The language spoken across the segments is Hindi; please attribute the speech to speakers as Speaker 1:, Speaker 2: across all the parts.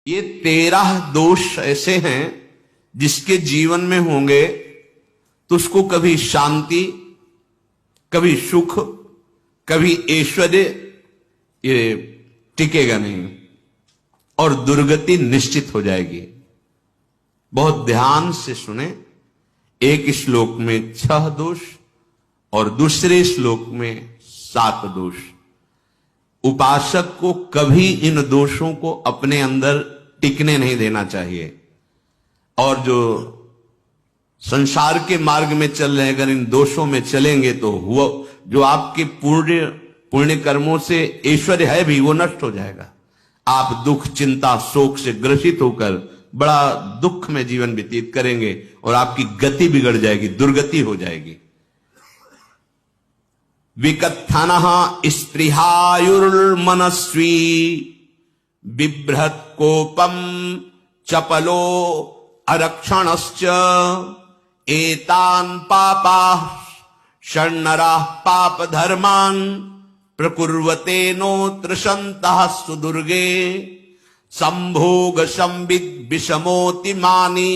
Speaker 1: ये 13 दोष ऐसे हैं जिसके जीवन में होंगे तो उसको कभी शांति, कभी सुख, कभी ऐश्वर्य ये टिकेगा नहीं और दुर्गति निश्चित हो जाएगी। बहुत ध्यान से सुने। एक श्लोक में 6 दोष और दूसरे श्लोक में 7 दोष। उपासक को कभी इन दोषों को अपने अंदर टिकने नहीं देना चाहिए। और जो संसार के मार्ग में चल रहे अगर इन दोषों में चलेंगे तो हुआ जो आपके पुण्य कर्मों से ऐश्वर्य है भी वो नष्ट हो जाएगा। आप दुख, चिंता, शोक से ग्रसित होकर बड़ा दुख में जीवन व्यतीत करेंगे और आपकी गति बिगड़ जाएगी, दुर्गति हो जाएगी। विकत्थनः स्पृहायुर्मनस्वी बिभ्रत कोपम चपलो अरक्षणश्च एतान् पापाः षण्णराः पाप धर्मान् प्रकुर्वते नोत्र सन्तः सुदुर्गे संभोग संविद विषमोति मानी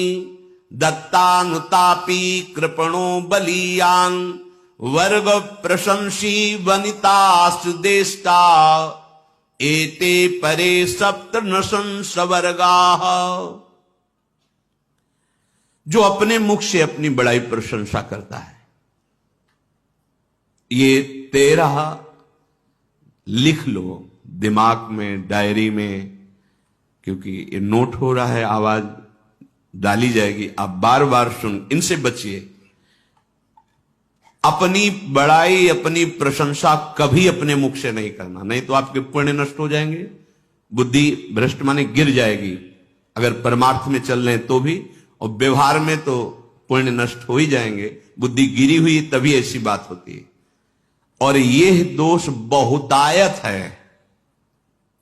Speaker 1: दत्तानुतापी कृपणो बलीयान वर्ग प्रशंसी वनितास्तु देष्टा एते परे सप्तनशं सवर्गाः। जो अपने मुख से अपनी बड़ाई प्रशंसा करता है, ये 13 लिख लो दिमाग में, डायरी में, क्योंकि ये नोट हो रहा है, आवाज डाली जाएगी, आप बार बार सुन, इनसे बचिए। अपनी बड़ाई, अपनी प्रशंसा कभी अपने मुख से नहीं करना, नहीं तो आपके पुण्य नष्ट हो जाएंगे, बुद्धि भ्रष्ट माने गिर जाएगी। अगर परमार्थ में चल रहे तो भी, और व्यवहार में तो पुण्य नष्ट हो ही जाएंगे। बुद्धि गिरी हुई तभी ऐसी बात होती है। और यह दोष बहुतायत है,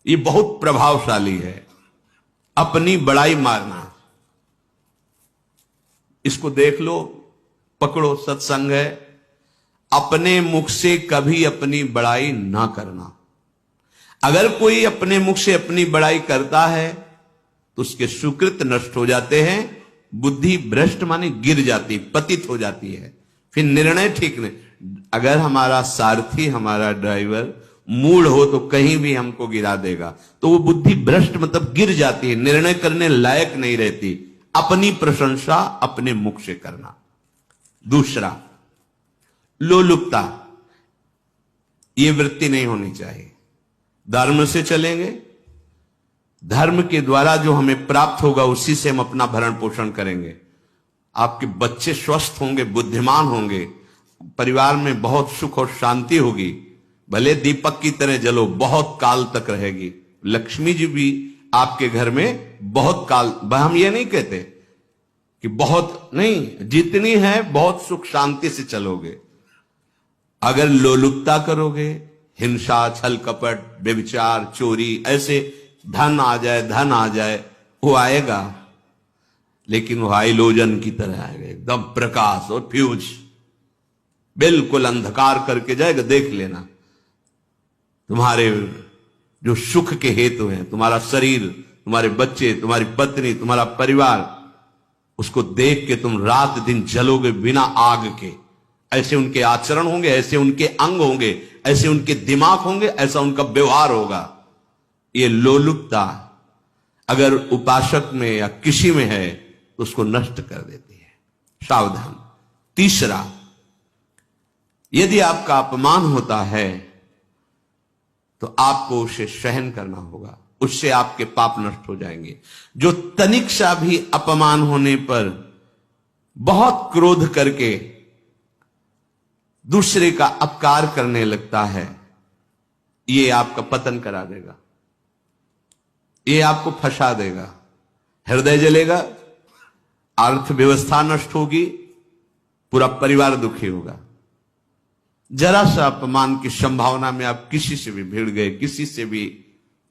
Speaker 1: ये बहुत प्रभावशाली है। अपनी बड़ाई मारना, इसको देख लो, पकड़ो, सत्संग है। अपने मुख से कभी अपनी बड़ाई ना करना। अगर कोई अपने मुख से अपनी बड़ाई करता है तो उसके सुकृत नष्ट हो जाते हैं, बुद्धि भ्रष्ट माने गिर जाती, पतित हो जाती है, फिर निर्णय ठीक नहीं। अगर हमारा सारथी, हमारा ड्राइवर मूढ़ हो तो कहीं भी हमको गिरा देगा, तो वो बुद्धि भ्रष्ट मतलब गिर जाती है, निर्णय करने लायक नहीं रहती। अपनी प्रशंसा अपने मुख से करना। दूसरा, लोलुपता, ये वृत्ति नहीं होनी चाहिए। धर्म से चलेंगे, धर्म के द्वारा जो हमें प्राप्त होगा उसी से हम अपना भरण पोषण करेंगे। आपके बच्चे स्वस्थ होंगे, बुद्धिमान होंगे, परिवार में बहुत सुख और शांति होगी। भले दीपक की तरह जलो, बहुत काल तक रहेगी। लक्ष्मी जी भी आपके घर में बहुत काल, हम ये नहीं कहते कि बहुत नहीं, जितनी है बहुत सुख शांति से चलोगे। अगर लोलुपता करोगे, हिंसा, छल कपट, व्यभिचार, चोरी, ऐसे धन आ जाए, वो आएगा, लेकिन वो हाइलोजन की तरह आएगा, एकदम प्रकाश और फ्यूज, बिल्कुल अंधकार करके जाएगा। देख लेना, तुम्हारे जो सुख के हेतु हैं, तुम्हारा शरीर, तुम्हारे बच्चे, तुम्हारी पत्नी, तुम्हारा परिवार, उसको देख के तुम रात दिन जलोगे बिना आग के। ऐसे उनके आचरण होंगे, ऐसे उनके अंग होंगे, ऐसे उनके दिमाग होंगे, ऐसा उनका व्यवहार होगा। ये लोलुपता अगर उपासक में या किसी में है तो उसको नष्ट कर देती है। सावधान। तीसरा, यदि आपका अपमान होता है तो आपको उसे सहन करना होगा, उससे आपके पाप नष्ट हो जाएंगे। जो तनिक सा भी अपमान होने पर बहुत क्रोध करके दूसरे का अपकार करने लगता है, ये आपका पतन करा देगा, ये आपको फंसा देगा, हृदय जलेगा, अर्थव्यवस्था नष्ट होगी, पूरा परिवार दुखी होगा। जरा सा अपमान की संभावना में आप किसी से भी भिड़ गए, किसी से भी,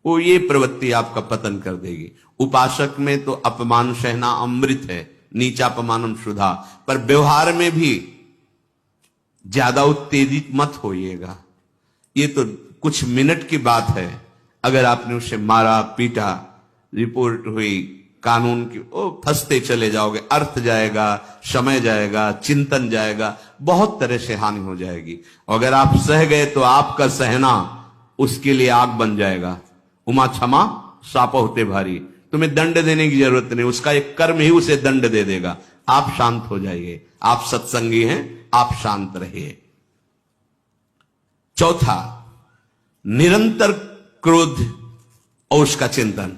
Speaker 1: वो ये प्रवृत्ति आपका पतन कर देगी। उपासक में तो अपमान सहना अमृत है, नीचा अपमानम सुधा, पर व्यवहार में भी ज्यादा उत्तेजित मत होइएगा। ये तो कुछ मिनट की बात है। अगर आपने उसे मारा, पीटा, रिपोर्ट हुई कानून की, ओ फंसते चले जाओगे, अर्थ जाएगा, समय जाएगा, चिंतन जाएगा, बहुत तरह से हानि हो जाएगी। अगर आप सह गए तो आपका सहना उसके लिए आग बन जाएगा। उमा क्षमा साप होते भारी, तुम्हें दंड देने की जरूरत नहीं, उसका एक कर्म ही उसे दंड दे देगा। आप शांत हो जाइए, आप सत्संगी हैं, आप शांत रहिए। चौथा, निरंतर क्रोध और उसका चिंतन।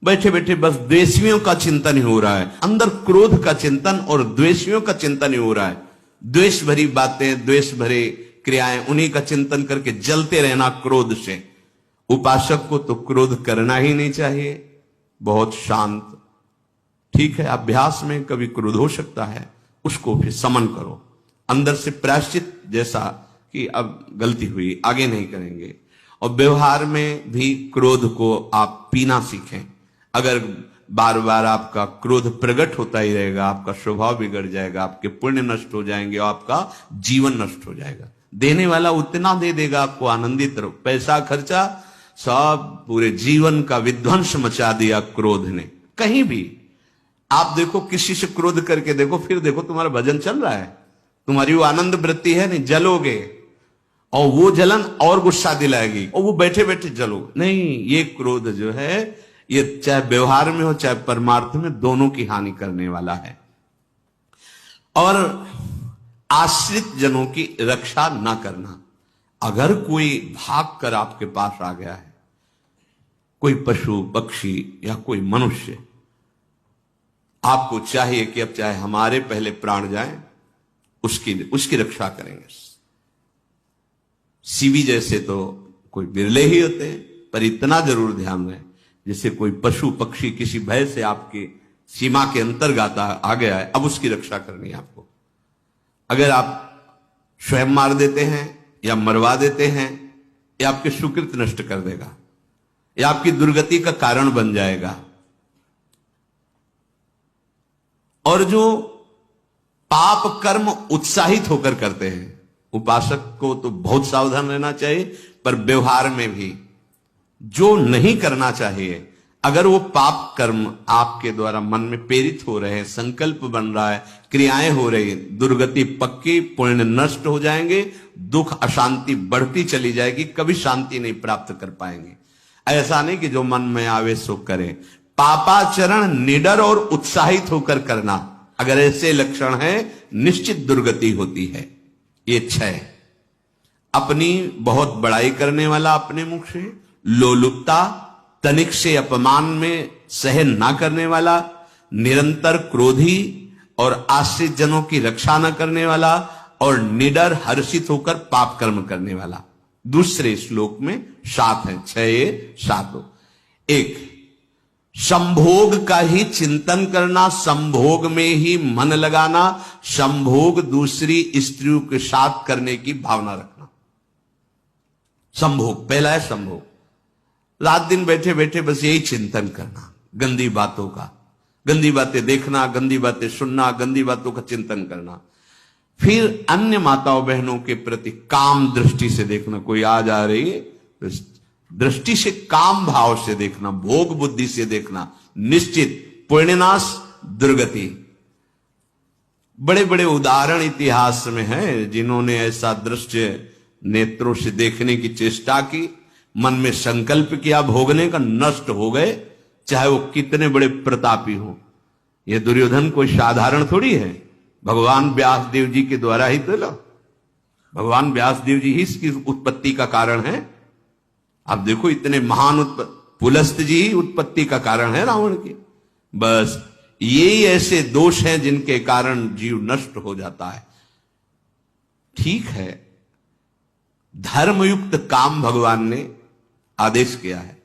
Speaker 1: बैठे बैठे बस द्वेषियों का चिंतन ही हो रहा है, अंदर क्रोध का चिंतन और द्वेषियों का चिंतन ही हो रहा है। द्वेष भरी बातें, द्वेष भरे क्रियाएं, उन्हीं का चिंतन करके जलते रहना क्रोध से। उपासक को तो क्रोध करना ही नहीं चाहिए, बहुत शांत। ठीक है, अभ्यास में कभी क्रोध हो सकता है, उसको फिर समन करो, अंदर से प्रायश्चित जैसा कि अब गलती हुई, आगे नहीं करेंगे। और व्यवहार में भी क्रोध को आप पीना सीखें। अगर बार बार आपका क्रोध प्रकट होता ही रहेगा, आपका स्वभाव बिगड़ जाएगा, आपके पुण्य नष्ट हो जाएंगे और आपका जीवन नष्ट हो जाएगा। देने वाला उतना दे देगा, आपको आनंदित रहो। पैसा खर्चा, सब पूरे जीवन का विध्वंस मचा दिया क्रोध ने। कहीं भी आप देखो, किसी से क्रोध करके देखो, फिर देखो तुम्हारा भजन चल रहा है, तुम्हारी वो आनंद वृत्ति है नहीं, जलोगे और वो जलन और गुस्सा दिलाएगी और वो बैठे बैठे जलोगे नहीं। ये क्रोध जो है, ये चाहे व्यवहार में हो चाहे परमार्थ में, दोनों की हानि करने वाला है। और आश्रित जनों की रक्षा ना करना। अगर कोई भाग कर आपके पास आ गया है, कोई पशु पक्षी या कोई मनुष्य, आपको चाहिए कि अब चाहे हमारे पहले प्राण जाएं, उसकी रक्षा करेंगे। सीवी जैसे तो कोई बिरले ही होते हैं, पर इतना जरूर ध्यान रहे, जैसे कोई पशु पक्षी किसी भय से आपकी सीमा के अंतर्गत आ गया है, अब उसकी रक्षा करनी है आपको। अगर आप स्वयं मार देते हैं या मरवा देते हैं, या आपके सुकृत नष्ट कर देगा, या आपकी दुर्गति का कारण बन जाएगा। और जो पाप कर्म उत्साहित होकर करते हैं, उपासक को तो बहुत सावधान रहना चाहिए, पर व्यवहार में भी जो नहीं करना चाहिए, अगर वो पाप कर्म आपके द्वारा मन में प्रेरित हो रहे हैं, संकल्प बन रहा है, क्रियाएं हो रही, दुर्गति पक्की, पुण्य नष्ट हो जाएंगे, दुख अशांति बढ़ती चली जाएगी, कभी शांति नहीं प्राप्त कर पाएंगे। ऐसा नहीं कि जो मन में आवे सो करे। पापाचरण निडर और उत्साहित होकर करना, अगर ऐसे लक्षण है, निश्चित दुर्गति होती है। ये 6, अपनी बहुत बड़ाई करने वाला अपने मुख से, लोलुपता, तनिक से अपमान में सहन ना करने वाला, निरंतर क्रोधी और आश्रित जनों की रक्षा न करने वाला, और निडर हर्षित होकर पाप कर्म करने वाला। दूसरे श्लोक में 7 है, 6 7। 1, संभोग का ही चिंतन करना, संभोग में ही मन लगाना, संभोग दूसरी स्त्रियों के साथ करने की भावना रखना। संभोग, पहला है संभोग। रात दिन बैठे बैठे बस यही चिंतन करना, गंदी बातों का, गंदी बातें देखना, गंदी बातें सुनना, गंदी बातों का चिंतन करना। फिर अन्य माताओं बहनों के प्रति काम दृष्टि से देखना, कोई आ जा रही है तो दृष्टि से, काम भाव से देखना, भोग बुद्धि से देखना, निश्चित पुण्यनाश दुर्गति। बड़े बड़े उदाहरण इतिहास में हैं जिन्होंने ऐसा दृश्य नेत्रों से देखने की चेष्टा की, मन में संकल्प किया भोगने का, नष्ट हो गए, चाहे वो कितने बड़े प्रतापी हो। ये दुर्योधन कोई साधारण थोड़ी है, भगवान व्यास देव जी के द्वारा ही तो, भगवान व्यास देव जी ही इसकी उत्पत्ति का कारण है। आप देखो, इतने महान पुलस्त जी ही उत्पत्ति का कारण है रावण की। बस यही ऐसे दोष हैं जिनके कारण जीव नष्ट हो जाता है। ठीक है, धर्मयुक्त काम भगवान ने आदेश किया है,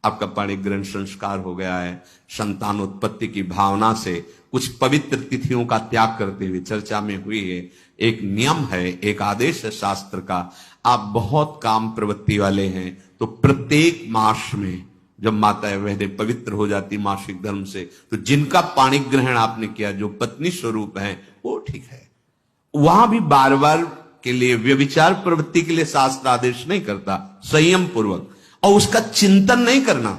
Speaker 1: आपका पाणिक ग्रहण संस्कार हो गया है, संतानोत्पत्ति की भावना से कुछ पवित्र तिथियों का त्याग करते हुए चर्चा में हुई है। एक नियम है, एक आदेश है शास्त्र का। आप बहुत काम प्रवृत्ति वाले हैं तो प्रत्येक मास में जब माता बहनें पवित्र हो जाती मासिक धर्म से, तो जिनका पाणिक ग्रहण आपने किया, जो पत्नी स्वरूप है, वो ठीक है। वहां भी बार बार के लिए व्यभिचार प्रवृत्ति के लिए शास्त्र आदेश नहीं करता, संयम पूर्वक, और उसका चिंतन नहीं करना।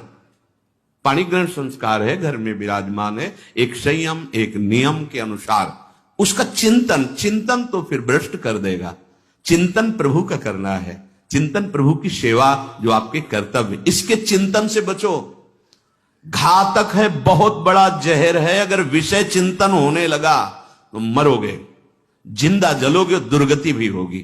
Speaker 1: पाणिग्रहण संस्कार है, घर में विराजमान है, एक संयम एक नियम के अनुसार उसका चिंतन, चिंतन तो फिर भ्रष्ट कर देगा। चिंतन प्रभु का करना है, चिंतन प्रभु की सेवा जो आपके कर्तव्य, इसके चिंतन से बचो। घातक है, बहुत बड़ा जहर है। अगर विषय चिंतन होने लगा तो मरोगे, जिंदा जलोगे, दुर्गति भी होगी।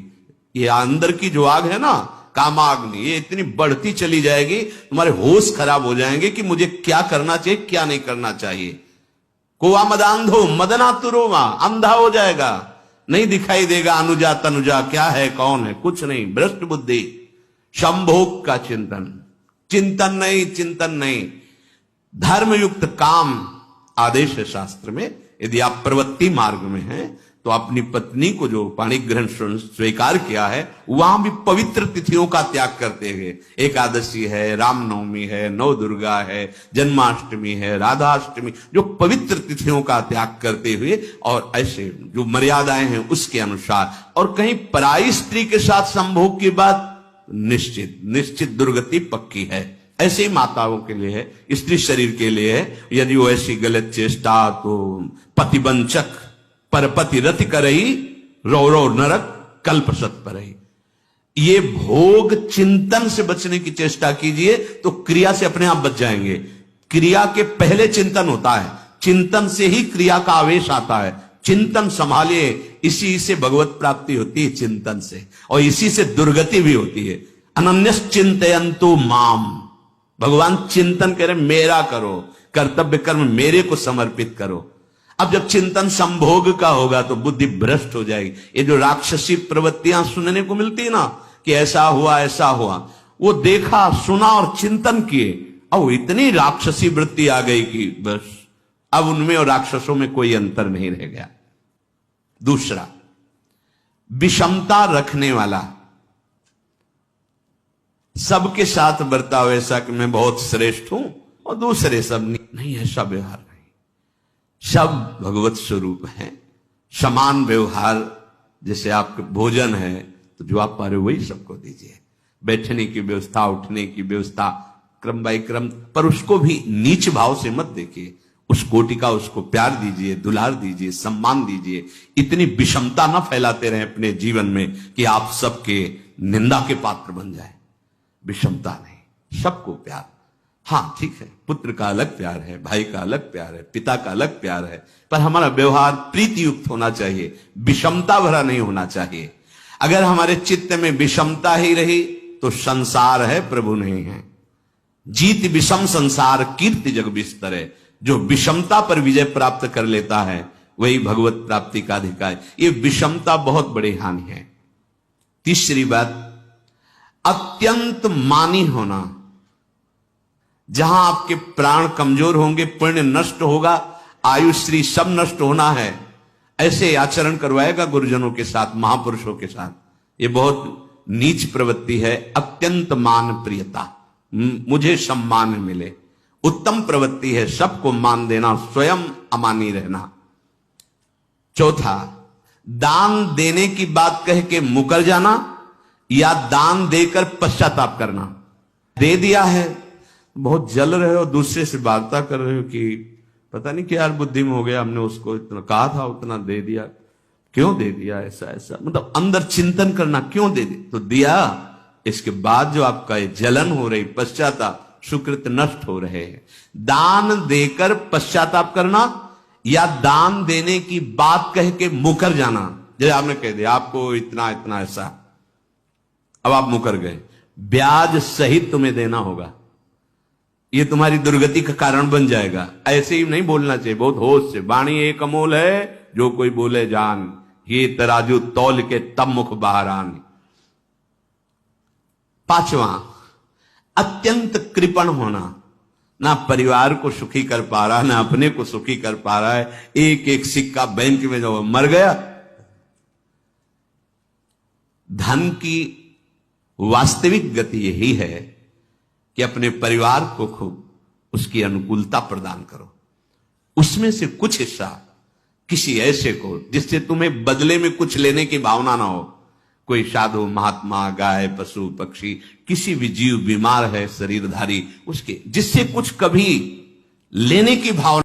Speaker 1: ये अंदर की जो आग है ना, कामाग्नि, ये इतनी बढ़ती चली जाएगी, तुम्हारे होश खराब हो जाएंगे कि मुझे क्या करना चाहिए क्या नहीं करना चाहिए। कोवा मदांधो मदनातुरोमा, अंधा हो जाएगा, नहीं दिखाई देगा अनुजा तनुजा क्या है कौन है, कुछ नहीं, भ्रष्ट बुद्धि। संभोग का चिंतन, चिंतन नहीं, चिंतन नहीं। धर्मयुक्त काम आदेश है शास्त्र में। यदि आप प्रवृत्ति मार्ग में हैं तो अपनी पत्नी को जो पाणिग्रहण स्वीकार किया है, वहां भी पवित्र तिथियों का त्याग करते हुए, एकादशी है, रामनवमी है, नव दुर्गा है, जन्माष्टमी है, राधाष्टमी, जो पवित्र तिथियों का त्याग करते हुए और ऐसे जो मर्यादाएं हैं उसके अनुसार, और कहीं पराई स्त्री के साथ संभोग की बात निश्चित निश्चित दुर्गति पक्की है। ऐसे ही माताओं के लिए है, स्त्री शरीर के लिए है। यदि वो ऐसी गलत चेष्टा तो पतिवंचक परपति रति करई, रौरव नरक कल्प सत परई। ये भोग चिंतन से बचने की चेष्टा कीजिए तो क्रिया से अपने आप बच जाएंगे। क्रिया के पहले चिंतन होता है, चिंतन से ही क्रिया का आवेश आता है। चिंतन संभालिए, इसी से भगवत प्राप्ति होती है, चिंतन से, और इसी से दुर्गति भी होती है। अनन्यस चिंतयन्तु माम, भगवान चिंतन करे मेरा करो, कर्तव्य कर्म मेरे को समर्पित करो। अब जब चिंतन संभोग का होगा तो बुद्धि भ्रष्ट हो जाएगी। ये जो राक्षसी प्रवृत्तियां सुनने को मिलती है ना कि ऐसा हुआ ऐसा हुआ, वो देखा सुना और चिंतन किए, अब इतनी राक्षसी वृत्ति आ गई कि बस अब उनमें और राक्षसों में कोई अंतर नहीं रह गया। दूसरा, विषमता रखने वाला, सबके साथ बर्ताव ऐसा कि मैं बहुत श्रेष्ठ हूं और दूसरे सब नहीं, ऐसा व्यवहार नहीं। सब भगवत स्वरूप है, समान व्यवहार। जैसे आपके भोजन है तो जो आप पा रहे हो वही सबको दीजिए, बैठने की व्यवस्था, उठने की व्यवस्था, क्रम बाई क्रम, पर उसको भी नीच भाव से मत देखिए। उस कोटि का उसको प्यार दीजिए, दुलार दीजिए, सम्मान दीजिए। इतनी विषमता ना फैलाते रहे अपने जीवन में कि आप सबके निंदा के पात्र बन जाए। विषमता नहीं, सबको प्यार। हाँ ठीक है, पुत्र का अलग प्यार है, भाई का अलग प्यार है, पिता का अलग प्यार है, पर हमारा व्यवहार प्रीति युक्त होना चाहिए, विषमता भरा नहीं होना चाहिए। अगर हमारे चित्त में विषमता ही रही तो संसार है, प्रभु नहीं है। जीत विषम संसार कीर्ति जग बिस्तरे। जो विषमता पर विजय प्राप्त कर लेता है वही भगवत प्राप्ति का अधिकारी। ये विषमता बहुत बड़ी हानि है। तीसरी बात, अत्यंत मानी होना। जहां आपके प्राण कमजोर होंगे, पुण्य नष्ट होगा, आयुश्री सब नष्ट होना है, ऐसे आचरण करवाएगा गुरुजनों के साथ, महापुरुषों के साथ। ये बहुत नीच प्रवृत्ति है। अत्यंत मान प्रियता, मुझे सम्मान मिले, उत्तम प्रवृत्ति है। सबको मान देना, स्वयं अमानी रहना। चौथा, दान देने की बात कह के मुकर जाना या दान देकर पश्चाताप करना। दे दिया है, बहुत जल रहे हो, दूसरे से वार्ता कर रहे हो कि पता नहीं क्या यार बुद्धि में हो गया, हमने उसको इतना कहा था, उतना दे दिया, क्यों दे दिया, ऐसा ऐसा, मतलब अंदर चिंतन करना, क्यों दे दिया तो दिया। इसके बाद जो आपका जलन हो रही, पश्चाताप, सुकृत नष्ट हो रहे हैं। दान देकर पश्चाताप करना या दान देने की बात कह के मुकर जाना। जैसे आपने कह दिया आपको इतना इतना ऐसा, अब आप मुकर गए, ब्याज सहित तुम्हें देना होगा, ये तुम्हारी दुर्गति का कारण बन जाएगा। ऐसे ही नहीं बोलना चाहिए, बहुत होश से। वाणी एक अमोल है, जो कोई बोले जान, ये तराजू तौल के तब मुख बाहर आन। पांचवा, अत्यंत कृपण होना। ना परिवार को सुखी कर पा रहा, ना अपने को सुखी कर पा रहा है। एक एक सिक्का बैंक में जो मर गया। धन की वास्तविक गति यही है कि अपने परिवार को खूब उसकी अनुकूलता प्रदान करो, उसमें से कुछ हिस्सा किसी ऐसे को जिससे तुम्हें बदले में कुछ लेने की भावना ना हो। कोई साधु महात्मा, गाय, पशु, पक्षी, किसी भी जीव बीमार है शरीरधारी, उसके जिससे कुछ कभी लेने की भावना